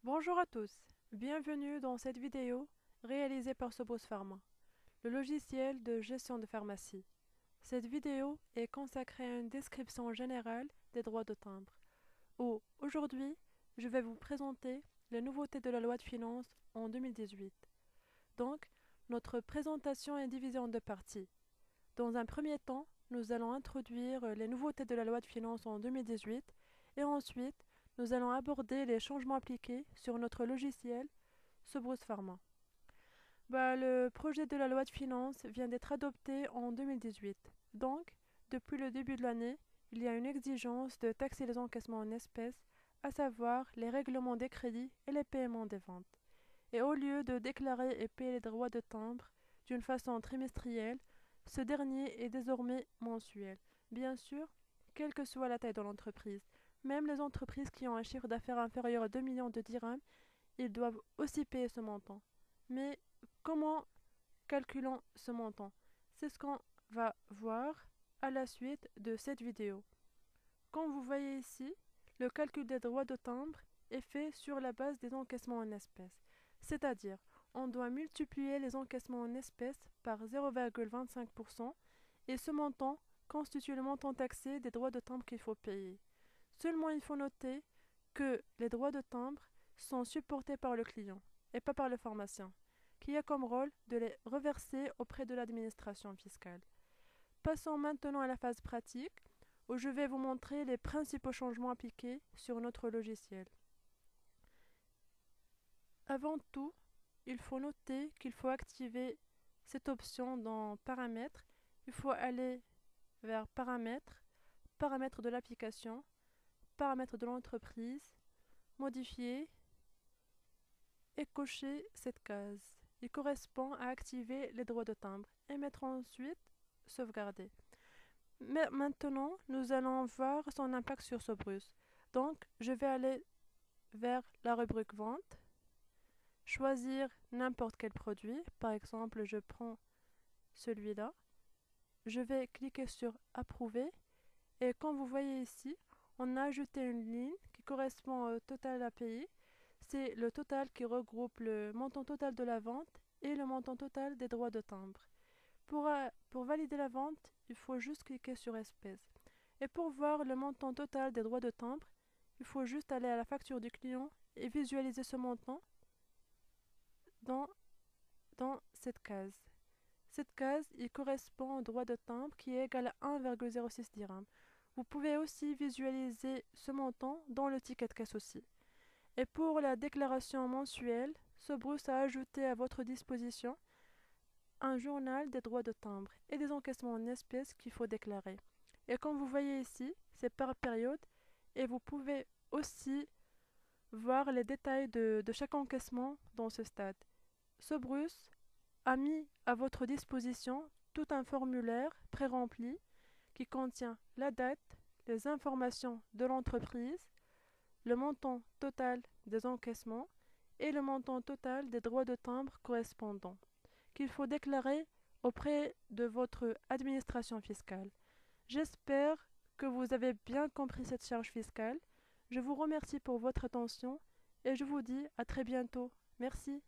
Bonjour à tous, bienvenue dans cette vidéo réalisée par Sobos Pharma, le logiciel de gestion de pharmacie. Cette vidéo est consacrée à une description générale des droits de timbre, où aujourd'hui je vais vous présenter les nouveautés de la loi de finances en 2018. Donc, notre présentation est divisée en deux parties. Dans un premier temps, nous allons introduire les nouveautés de la loi de finances en 2018 et ensuite, nous allons aborder les changements appliqués sur notre logiciel Sobros Pharma. Le projet de la loi de finances vient d'être adopté en 2018. Donc, depuis le début de l'année, il y a une exigence de taxer les encaissements en espèces, à savoir les règlements des crédits et les paiements des ventes. Et au lieu de déclarer et payer les droits de timbre d'une façon trimestrielle, ce dernier est désormais mensuel. Bien sûr, quelle que soit la taille de l'entreprise, même les entreprises qui ont un chiffre d'affaires inférieur à 2 millions de dirhams, ils doivent aussi payer ce montant. Mais comment calculons ce montant? C'est ce qu'on va voir à la suite de cette vidéo. Comme vous voyez ici, le calcul des droits de timbre est fait sur la base des encaissements en espèces. C'est-à-dire, on doit multiplier les encaissements en espèces par 0,25% et ce montant constitue le montant taxé des droits de timbre qu'il faut payer. Seulement, il faut noter que les droits de timbre sont supportés par le client et pas par le pharmacien, qui a comme rôle de les reverser auprès de l'administration fiscale. Passons maintenant à la phase pratique, où je vais vous montrer les principaux changements appliqués sur notre logiciel. Avant tout, il faut noter qu'il faut activer cette option dans Paramètres. Il faut aller vers Paramètres, Paramètres de l'application, Paramètres de l'entreprise, Modifier et cocher cette case. Il correspond à activer les droits de timbre et mettre ensuite Sauvegarder. Mais maintenant, nous allons voir son impact sur Sobrus. Donc, je vais aller vers la rubrique Vente, choisir n'importe quel produit. Par exemple, je prends celui-là. Je vais cliquer sur Approuver et comme vous voyez ici, on a ajouté une ligne qui correspond au total à payer. C'est le total qui regroupe le montant total de la vente et le montant total des droits de timbre. Pour valider la vente, il faut juste cliquer sur Espèces. Et pour voir le montant total des droits de timbre, il faut juste aller à la facture du client et visualiser ce montant dans, dans cette case. Cette case, il correspond au droit de timbre qui est égal à 1,06 dirham. Vous pouvez aussi visualiser ce montant dans le ticket de caisse aussi. Et pour la déclaration mensuelle, Sobrus a ajouté à votre disposition un journal des droits de timbre et des encaissements en espèces qu'il faut déclarer. Et comme vous voyez ici, c'est par période et vous pouvez aussi voir les détails de chaque encaissement dans ce stade. Sobrus a mis à votre disposition tout un formulaire pré-rempli qui contient la date, les informations de l'entreprise, le montant total des encaissements et le montant total des droits de timbre correspondants qu'il faut déclarer auprès de votre administration fiscale. J'espère que vous avez bien compris cette charge fiscale. Je vous remercie pour votre attention et je vous dis à très bientôt. Merci.